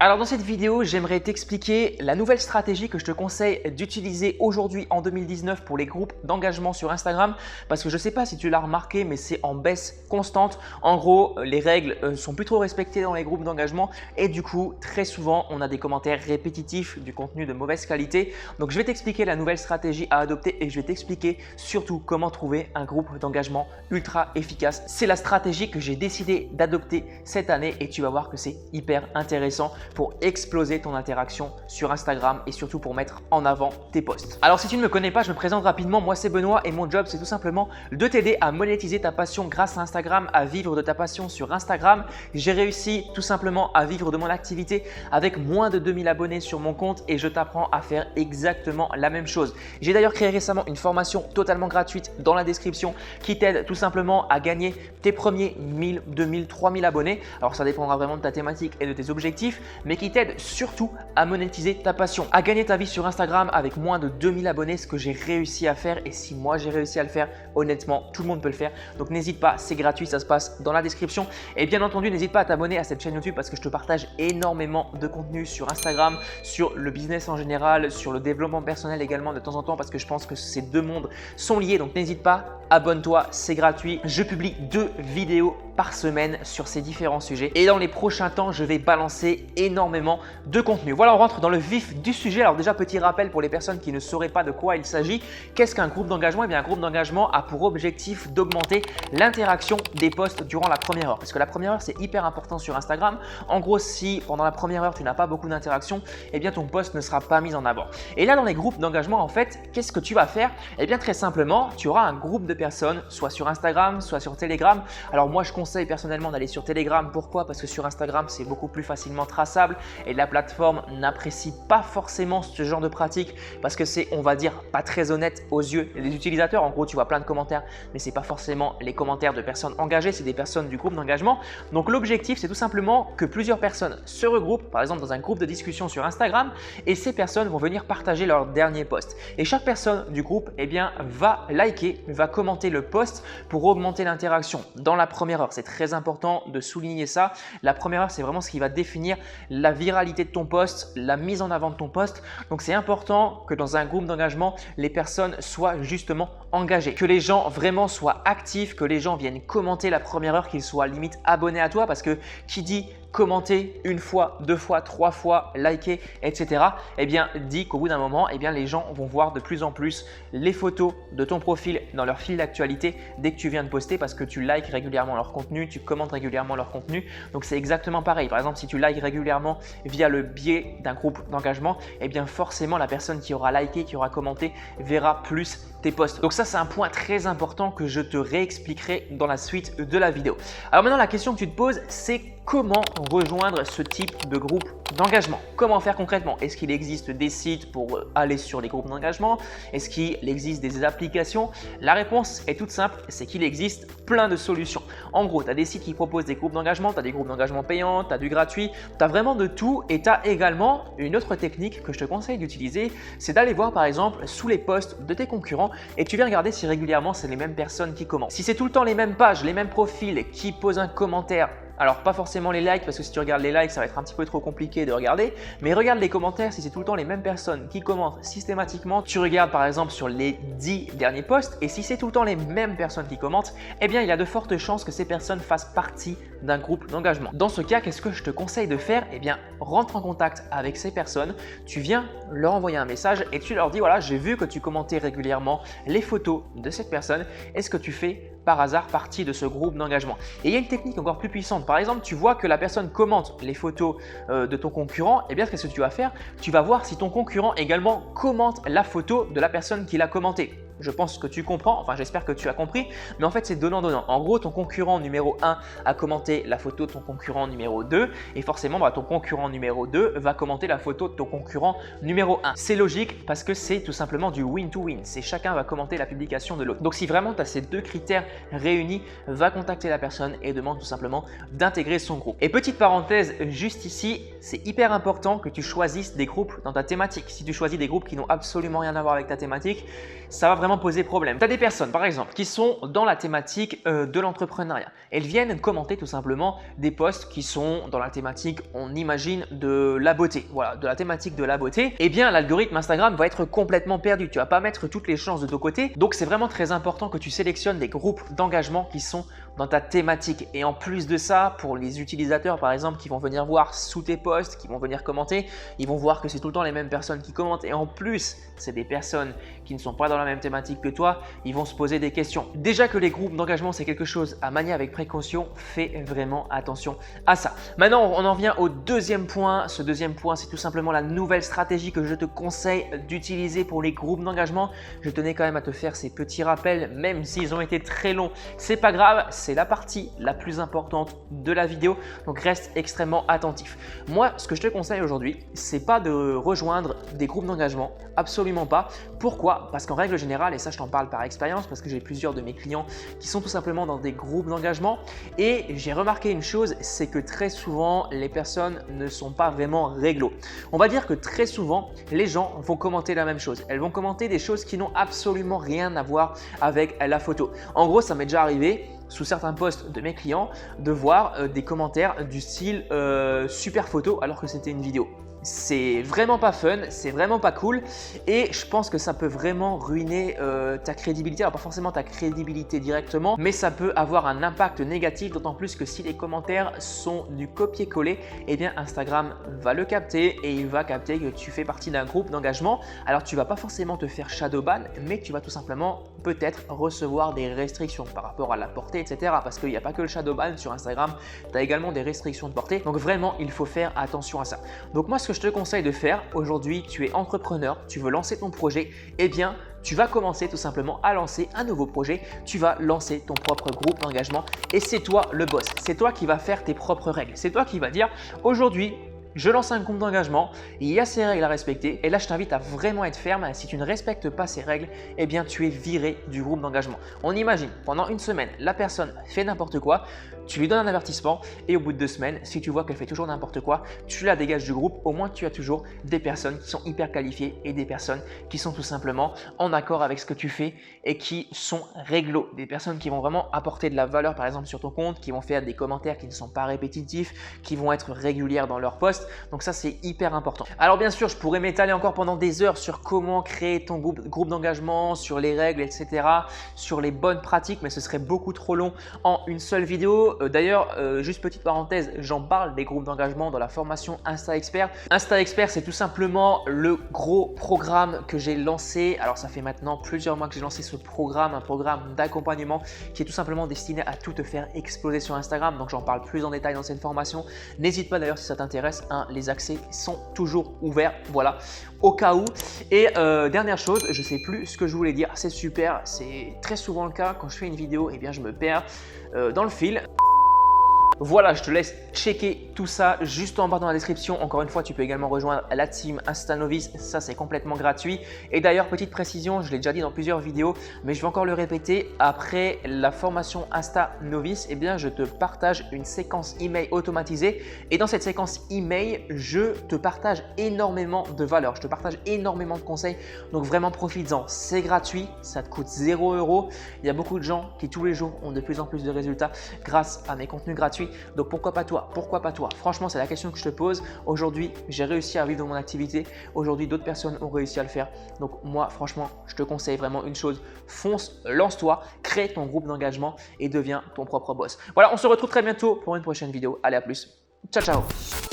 Alors dans cette vidéo, j'aimerais t'expliquer la nouvelle stratégie que je te conseille d'utiliser aujourd'hui en 2019 pour les groupes d'engagement sur Instagram parce que je ne sais pas si tu l'as remarqué mais c'est en baisse constante. En gros, les règles sont plus trop respectées dans les groupes d'engagement et du coup, très souvent, on a des commentaires répétitifs, du contenu de mauvaise qualité. Donc je vais t'expliquer la nouvelle stratégie à adopter et je vais t'expliquer surtout comment trouver un groupe d'engagement ultra efficace. C'est la stratégie que j'ai décidé d'adopter cette année et tu vas voir que c'est hyper intéressant pour exploser ton interaction sur Instagram et surtout pour mettre en avant tes posts. Alors si tu ne me connais pas, je me présente rapidement. Moi c'est Benoît et mon job c'est tout simplement de t'aider à monétiser ta passion grâce à Instagram, à vivre de ta passion sur Instagram. J'ai réussi tout simplement à vivre de mon activité avec moins de 2000 abonnés sur mon compte et je t'apprends à faire exactement la même chose. J'ai d'ailleurs créé récemment une formation totalement gratuite dans la description qui t'aide tout simplement à gagner tes premiers 1000, 2000, 3000 abonnés. Alors ça dépendra vraiment de ta thématique et de tes objectifs, mais qui t'aide surtout à monétiser ta passion, à gagner ta vie sur Instagram avec moins de 2000 abonnés, ce que j'ai réussi à faire. Et si moi j'ai réussi à le faire, honnêtement, tout le monde peut le faire. Donc n'hésite pas, c'est gratuit, ça se passe dans la description. Et bien entendu, n'hésite pas à t'abonner à cette chaîne YouTube parce que je te partage énormément de contenu sur Instagram, sur le business en général, sur le développement personnel également de temps en temps parce que je pense que ces deux mondes sont liés. Donc n'hésite pas, abonne-toi, c'est gratuit. Je publie 2 vidéos par semaine sur ces différents sujets et dans les prochains temps, je vais balancer énormément de contenu. Voilà, on rentre dans le vif du sujet. Alors déjà, petit rappel pour les personnes qui ne sauraient pas de quoi il s'agit. Qu'est-ce qu'un groupe d'engagement? Eh bien, un groupe d'engagement a pour objectif d'augmenter l'interaction des posts durant la première heure. Parce que la première heure, c'est hyper important sur Instagram. En gros, si pendant la première heure, tu n'as pas beaucoup d'interaction, eh bien, ton post ne sera pas mis en avant. Et là, dans les groupes d'engagement, en fait, qu'est-ce que tu vas faire? Eh bien, très simplement, tu auras un groupe de personnes, soit sur Instagram, soit sur Telegram. Alors moi, je conseille personnellement d'aller sur Telegram. Pourquoi? Parce que sur Instagram, c'est beaucoup plus facilement traçable et la plateforme n'apprécie pas forcément ce genre de pratique parce que c'est, on va dire, pas très honnête aux yeux des utilisateurs. En gros, tu vois plein de commentaires, mais ce n'est pas forcément les commentaires de personnes engagées, c'est des personnes du groupe d'engagement. Donc l'objectif, c'est tout simplement que plusieurs personnes se regroupent, par exemple dans un groupe de discussion sur Instagram, et ces personnes vont venir partager leur dernier post. Et chaque personne du groupe, eh bien, va liker, va commenter le post pour augmenter l'interaction. Dans la première heure, c'est très important de souligner ça. La première heure, c'est vraiment ce qui va définir la viralité de ton post, la mise en avant de ton post. Donc c'est important que dans un groupe d'engagement, les personnes soient justement engagées, que les gens vraiment soient actifs, que les gens viennent commenter la première heure, qu'ils soient limite abonnés à toi parce que qui dit commenter une fois, 2 fois, 3 fois, liker, etc. eh bien, dit qu'au bout d'un moment, eh bien, les gens vont voir de plus en plus les photos de ton profil dans leur fil d'actualité dès que tu viens de poster parce que tu likes régulièrement leur contenu, tu commentes régulièrement leur contenu. Donc, c'est exactement pareil. Par exemple, si tu likes régulièrement via le biais d'un groupe d'engagement, eh bien, forcément, la personne qui aura liké, qui aura commenté, verra plus tes posts. Donc ça, c'est un point très important que je te réexpliquerai dans la suite de la vidéo. Alors maintenant, la question que tu te poses, c'est comment rejoindre ce type de groupe d'engagement? Comment faire concrètement? Est-ce qu'il existe des sites pour aller sur les groupes d'engagement? Est-ce qu'il existe des applications? La réponse est toute simple, c'est qu'il existe plein de solutions. En gros, tu as des sites qui proposent des groupes d'engagement, tu as des groupes d'engagement payants, tu as du gratuit, tu as vraiment de tout et tu as également une autre technique que je te conseille d'utiliser, c'est d'aller voir par exemple sous les posts de tes concurrents et tu viens regarder si régulièrement c'est les mêmes personnes qui commentent. Si c'est tout le temps les mêmes pages, les mêmes profils qui posent un commentaire, alors pas forcément les likes parce que si tu regardes les likes ça va être un petit peu trop compliqué de regarder, mais regarde les commentaires. Si c'est tout le temps les mêmes personnes qui commentent systématiquement, tu regardes par exemple sur les 10 derniers posts et si c'est tout le temps les mêmes personnes qui commentent, eh bien il y a de fortes chances que ces personnes fassent partie d'un groupe d'engagement. Dans ce cas, qu'est-ce que je te conseille de faire? Eh bien rentre en contact avec ces personnes, tu viens leur envoyer un message et tu leur dis voilà, j'ai vu que tu commentais régulièrement les photos de cette personne, est-ce que tu fais par hasard partie de ce groupe d'engagement? Et il y a une technique encore plus puissante. Par exemple, tu vois que la personne commente les photos de ton concurrent, et bien qu'est-ce que tu vas faire? Tu vas voir si ton concurrent également commente la photo de la personne qui l'a commentée. Je pense que tu comprends, enfin j'espère que tu as compris, mais en fait c'est donnant-donnant. En gros, ton concurrent numéro 1 a commenté la photo de ton concurrent numéro 2 et forcément ton concurrent numéro 2 va commenter la photo de ton concurrent numéro 1. C'est logique parce que c'est tout simplement du win-to-win, c'est chacun va commenter la publication de l'autre. Donc si vraiment tu as ces 2 critères réunis, va contacter la personne et demande tout simplement d'intégrer son groupe. Et petite parenthèse juste ici, c'est hyper important que tu choisisses des groupes dans ta thématique. Si tu choisis des groupes qui n'ont absolument rien à voir avec ta thématique, ça va vraiment vraiment poser problème. Tu as des personnes par exemple qui sont dans la thématique de l'entrepreneuriat. Elles viennent commenter tout simplement des posts qui sont dans la thématique, on imagine, de la beauté. Voilà, de la thématique de la beauté. Eh bien, l'algorithme Instagram va être complètement perdu. Tu vas pas mettre toutes les chances de ton côté. Donc, c'est vraiment très important que tu sélectionnes des groupes d'engagement qui sont dans ta thématique. Et en plus de ça, pour les utilisateurs par exemple qui vont venir voir sous tes posts, qui vont venir commenter, ils vont voir que c'est tout le temps les mêmes personnes qui commentent et en plus, c'est des personnes qui ne sont pas dans la même thématique que toi, ils vont se poser des questions. Déjà que les groupes d'engagement, c'est quelque chose à manier avec précaution, fais vraiment attention à ça. Maintenant, on en vient au deuxième point. Ce deuxième point, c'est tout simplement la nouvelle stratégie que je te conseille d'utiliser pour les groupes d'engagement. Je tenais quand même à te faire ces petits rappels, même s'ils ont été très longs. C'est pas grave, c'est la partie la plus importante de la vidéo, donc reste extrêmement attentif. Moi, ce que je te conseille aujourd'hui, c'est pas de rejoindre des groupes d'engagement, absolument pas. Pourquoi? Parce qu'en règle générale, et ça je t'en parle par expérience parce que j'ai plusieurs de mes clients qui sont tout simplement dans des groupes d'engagement et j'ai remarqué une chose, c'est que très souvent les personnes ne sont pas vraiment réglo. On va dire que très souvent les gens vont commenter la même chose. Elles vont commenter des choses qui n'ont absolument rien à voir avec la photo. En gros, ça m'est déjà arrivé sous certains posts de mes clients de voir des commentaires du style super photo alors que c'était une vidéo. C'est vraiment pas fun, c'est vraiment pas cool et je pense que ça peut vraiment ruiner ta crédibilité. Alors pas forcément ta crédibilité directement, mais ça peut avoir un impact négatif, d'autant plus que si les commentaires sont du copier-coller, eh bien Instagram va le capter et il va capter que tu fais partie d'un groupe d'engagement. Alors tu vas pas forcément te faire shadowban, mais tu vas tout simplement peut-être recevoir des restrictions par rapport à la portée, etc. Parce qu'il n'y a pas que le shadowban sur Instagram, tu as également des restrictions de portée. Donc vraiment, il faut faire attention à ça. Donc moi, ce que je te conseille de faire aujourd'hui, tu es entrepreneur, tu veux lancer ton projet, eh bien, tu vas commencer tout simplement à lancer un nouveau projet, tu vas lancer ton propre groupe d'engagement et c'est toi le boss. C'est toi qui vas faire tes propres règles. C'est toi qui vas dire aujourd'hui, je lance un groupe d'engagement, il y a ces règles à respecter et là je t'invite à vraiment être ferme. Si tu ne respectes pas ces règles, eh bien tu es viré du groupe d'engagement. On imagine pendant une semaine, la personne fait n'importe quoi, tu lui donnes un avertissement et au bout de 2 semaines, si tu vois qu'elle fait toujours n'importe quoi, tu la dégages du groupe. Au moins tu as toujours des personnes qui sont hyper qualifiées et des personnes qui sont tout simplement en accord avec ce que tu fais et qui sont réglo. Des personnes qui vont vraiment apporter de la valeur par exemple sur ton compte, qui vont faire des commentaires qui ne sont pas répétitifs, qui vont être régulières dans leurs posts. Donc ça, c'est hyper important. Alors bien sûr, je pourrais m'étaler encore pendant des heures sur comment créer ton groupe d'engagement, sur les règles, etc., sur les bonnes pratiques, mais ce serait beaucoup trop long en une seule vidéo. D'ailleurs, juste petite parenthèse, j'en parle des groupes d'engagement dans la formation Insta Expert. Insta Expert, c'est tout simplement le gros programme que j'ai lancé. Alors ça fait maintenant plusieurs mois que j'ai lancé ce programme, un programme d'accompagnement qui est tout simplement destiné à tout te faire exploser sur Instagram. Donc j'en parle plus en détail dans cette formation. N'hésite pas d'ailleurs si ça t'intéresse. Les accès sont toujours ouverts, voilà, au cas où. Et dernière chose, je sais plus ce que je voulais dire, c'est super, c'est très souvent le cas quand je fais une vidéo, eh bien je me perds dans le fil. Voilà, je te laisse checker tout ça juste en bas dans la description. Encore une fois, tu peux également rejoindre la team Insta Novice. Ça, c'est complètement gratuit. Et d'ailleurs, petite précision, je l'ai déjà dit dans plusieurs vidéos, mais je vais encore le répéter. Après la formation Insta Novice, eh bien, je te partage une séquence email automatisée. Et dans cette séquence email, je te partage énormément de valeur. Je te partage énormément de conseils. Donc vraiment, profites-en. C'est gratuit. Ça te coûte 0 €. Il y a beaucoup de gens qui tous les jours ont de plus en plus de résultats grâce à mes contenus gratuits. Donc pourquoi pas toi? Pourquoi pas toi? Franchement, c'est la question que je te pose. Aujourd'hui, j'ai réussi à vivre de mon activité. Aujourd'hui, d'autres personnes ont réussi à le faire. Donc moi, franchement, je te conseille vraiment une chose. Fonce, lance-toi, crée ton groupe d'engagement et deviens ton propre boss. Voilà, on se retrouve très bientôt pour une prochaine vidéo. Allez, à plus. Ciao, ciao.